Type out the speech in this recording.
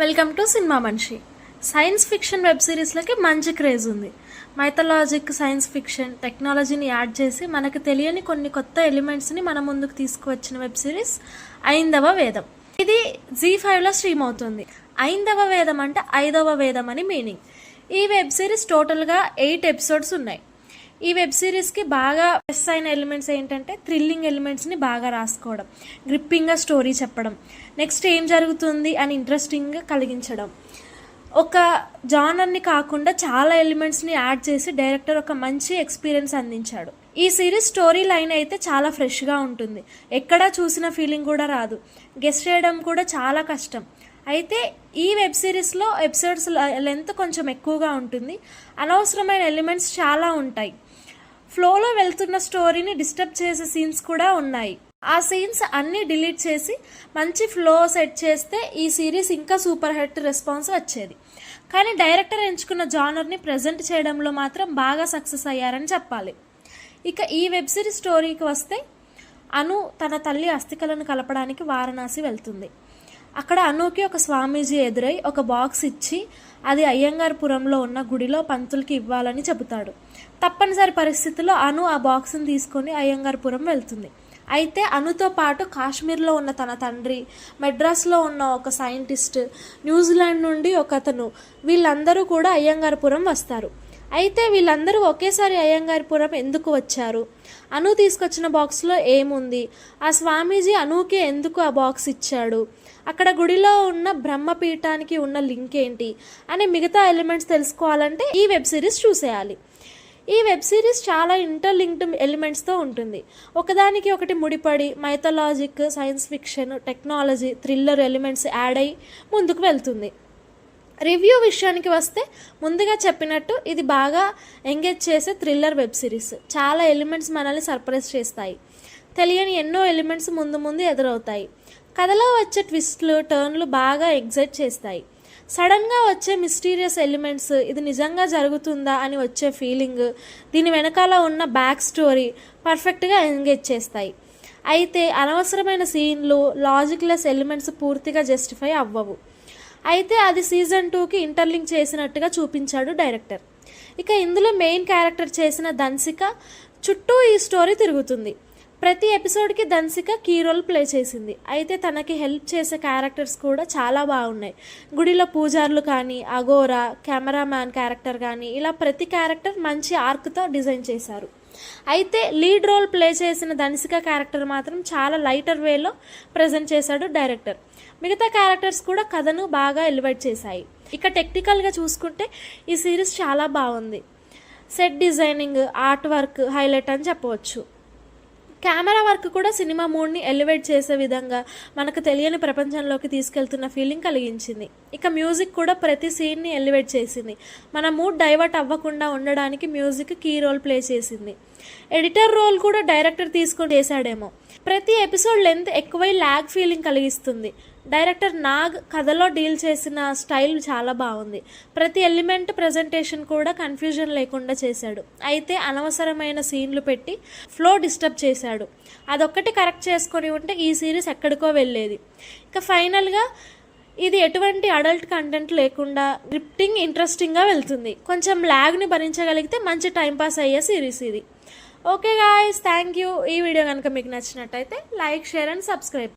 Welcome to cinema మనిషి. Science fiction web సిరీస్లకి మంచి craze ఉంది. మైథలాజిక్, సైన్స్ ఫిక్షన్, టెక్నాలజీని యాడ్ చేసి మనకు తెలియని కొన్ని కొత్త ఎలిమెంట్స్ని మన ముందుకు తీసుకువచ్చిన వెబ్ సిరీస్ ఐందవ వేదం. ఇది Zee5లో స్ట్రీమ్ అవుతుంది. ఐందవ వేదం అంటే 5వ వేదం అని మీనింగ్. ఈ వెబ్ సిరీస్ టోటల్గా 8 ఎపిసోడ్స్ ఉన్నాయి. ఈ వెబ్ సిరీస్కి బాగా ప్లస్ అయిన ఎలిమెంట్స్ ఏంటంటే థ్రిల్లింగ్ ఎలిమెంట్స్ని బాగా రాసుకోవడం, గ్రిప్పింగ్గా స్టోరీ చెప్పడం, నెక్స్ట్ ఏం జరుగుతుంది అని ఇంట్రెస్టింగ్గా కలిగించడం, ఒక జానర్ని కాకుండా చాలా ఎలిమెంట్స్ని యాడ్ చేసి డైరెక్టర్ ఒక మంచి ఎక్స్పీరియన్స్ అందించాడు. ఈ సిరీస్ స్టోరీ లైన్ అయితే చాలా ఫ్రెష్గా ఉంటుంది. ఎక్కడా చూసిన ఫీలింగ్ కూడా రాదు. గెస్ చేయడం కూడా చాలా కష్టం. అయితే ఈ వెబ్ సిరీస్లో ఎపిసోడ్స్ లెంత్ కొంచెం ఎక్కువగా ఉంటుంది. అనవసరమైన ఎలిమెంట్స్ చాలా ఉంటాయి. ఫ్లోలో వెళ్తున్న స్టోరీని డిస్టర్బ్ చేసే సీన్స్ కూడా ఉన్నాయి. ఆ సీన్స్ అన్నీ డిలీట్ చేసి మంచి ఫ్లో సెట్ చేస్తే ఈ సిరీస్ ఇంకా సూపర్ హిట్ రెస్పాన్స్ వచ్చేది. కానీ డైరెక్టర్ ఎంచుకున్న జానర్ని ప్రజెంట్ చేయడంలో మాత్రం బాగా సక్సెస్ అయ్యారని చెప్పాలి. ఇక ఈ వెబ్ సిరీస్ స్టోరీకి వస్తే, అను తన తల్లి అస్థికలను కలపడానికి వారణాసి వెళ్తుంది. అక్కడ అనుకి ఒక స్వామీజీ ఎదురై ఒక బాక్స్ ఇచ్చి అది అయ్యంగార్పురంలో ఉన్న గుడిలో పంతులకి ఇవ్వాలని చెబుతాడు. తప్పనిసరి పరిస్థితుల్లో అను ఆ బాక్స్ని తీసుకొని అయ్యంగార్పురం వెళ్తుంది. అయితే అనుతో పాటు కాశ్మీర్లో ఉన్న తన తండ్రి, మెడ్రాస్లో ఉన్న ఒక సైంటిస్ట్, న్యూజిలాండ్ నుండి ఒక అతను, వీళ్ళందరూ కూడా అయ్యంగార్పురం వస్తారు. అయితే వీళ్ళందరూ ఒకేసారి అయ్యంగార్పురం ఎందుకు వచ్చారు, అను తీసుకొచ్చిన బాక్స్లో ఏముంది, ఆ స్వామీజీ అనుకి ఎందుకు ఆ బాక్స్ ఇచ్చాడు, అక్కడ గుడిలో ఉన్న బ్రహ్మపీఠానికి ఉన్న లింక్ ఏంటి అని మిగతా ఎలిమెంట్స్ తెలుసుకోవాలంటే ఈ వెబ్ సిరీస్ చూసేయాలి. ఈ వెబ్ సిరీస్ చాలా ఇంటర్లింక్డ్ ఎలిమెంట్స్తో ఉంటుంది. ఒకదానికి ఒకటి ముడిపడి mythologic, science fiction, technology, thriller elements add అయ్యి ముందుకు వెళ్తుంది. రివ్యూ విషయానికి వస్తే, ముందుగా చెప్పినట్టు ఇది బాగా ఎంగేజ్ చేసే థ్రిల్లర్ వెబ్ సిరీస్. చాలా ఎలిమెంట్స్ మనల్ని సర్ప్రైజ్ చేస్తాయి. తెలియని ఎన్నో ఎలిమెంట్స్ ముందు ముందు ఎదురవుతాయి. కథలో వచ్చే ట్విస్ట్లు, టర్న్లు బాగా ఎగ్జైట్ చేస్తాయి. సడన్గా వచ్చే మిస్టీరియస్ ఎలిమెంట్స్, ఇది నిజంగా జరుగుతుందా అని వచ్చే ఫీలింగ్, దీని వెనకాల ఉన్న బ్యాక్ స్టోరీ పర్ఫెక్ట్గా ఎంగేజ్ చేస్తాయి. అయితే అనవసరమైన సీన్లు, లాజిక్లెస్ ఎలిమెంట్స్ పూర్తిగా జస్టిఫై అవ్వవు. అయితే అది సీజన్ 2కి ఇంటర్లింక్ చేసినట్టుగా చూపించాడు డైరెక్టర్. ఇక ఇందులో మెయిన్ క్యారెక్టర్ చేసిన ధన్సిక చుట్టూ ఈ స్టోరీ తిరుగుతుంది. ప్రతి ఎపిసోడ్కి ధన్సిక కీ రోల్ ప్లే చేసింది. అయితే తనకి హెల్ప్ చేసే క్యారెక్టర్స్ కూడా చాలా బాగున్నాయి. గుడిలో పూజారులు కానీ, అగోరా, కెమెరామ్యాన్ క్యారెక్టర్ కానీ, ఇలా ప్రతి క్యారెక్టర్ మంచి ఆర్క్తో డిజైన్ చేశారు. అయితే లీడ్ రోల్ ప్లే చేసిన ధన్సిక క్యారెక్టర్ మాత్రం చాలా లైటర్ వేలో ప్రజెంట్ చేశాడు డైరెక్టర్. మిగతా క్యారెక్టర్స్ కూడా కథను బాగా ఎలివేట్ చేశాయి. ఇక టెక్నికల్గా చూసుకుంటే ఈ సిరీస్ చాలా బాగుంది. Set designing, art work highlight అని చెప్పవచ్చు. కెమెరా వర్క్ కూడా సినిమా మూడ్ని ఎలివేట్ చేసే విధంగా మనకు తెలియని ప్రపంచంలోకి తీసుకెళ్తున్న ఫీలింగ్ కలిగించింది. ఇక మ్యూజిక్ కూడా ప్రతి సీన్ని ఎలివేట్ చేసింది. మన మూడ్ డైవర్ట్ అవ్వకుండా ఉండడానికి మ్యూజిక్ కీ రోల్ ప్లే చేసింది. ఎడిటర్ రోల్ కూడా డైరెక్టర్ తీసుకొని చేశాడేమో. ప్రతి ఎపిసోడ్ లెంత్ ఎక్కువై ల్యాగ్ ఫీలింగ్ కలిగిస్తుంది. డైరెక్టర్ నాగ్ కథలో డీల్ చేసిన స్టైల్ చాలా బాగుంది. ప్రతి ఎలిమెంట్ ప్రజెంటేషన్ కూడా కన్ఫ్యూజన్ లేకుండా చేశాడు. అయితే అనవసరమైన సీన్లు పెట్టి ఫ్లో డిస్టర్బ్ చేశాడు. అదొక్కటి కరెక్ట్ చేసుకొని ఉంటే ఈ సిరీస్ ఎక్కడికో వెళ్ళేది. ఇక ఫైనల్గా ఇది ఎటువంటి అడల్ట్ కంటెంట్ లేకుండా గ్రిప్టింగ్, ఇంట్రెస్టింగ్గా వెళ్తుంది. కొంచెం ల్యాగ్ని భరించగలిగితే మంచి టైంపాస్ అయ్యే సిరీస్ ఇది. Okay guys, thank you. ఈ వీడియో కనుక మీకు నచ్చినట్టయితే లైక్, షేర్ అండ్ సబ్స్క్రైబ్.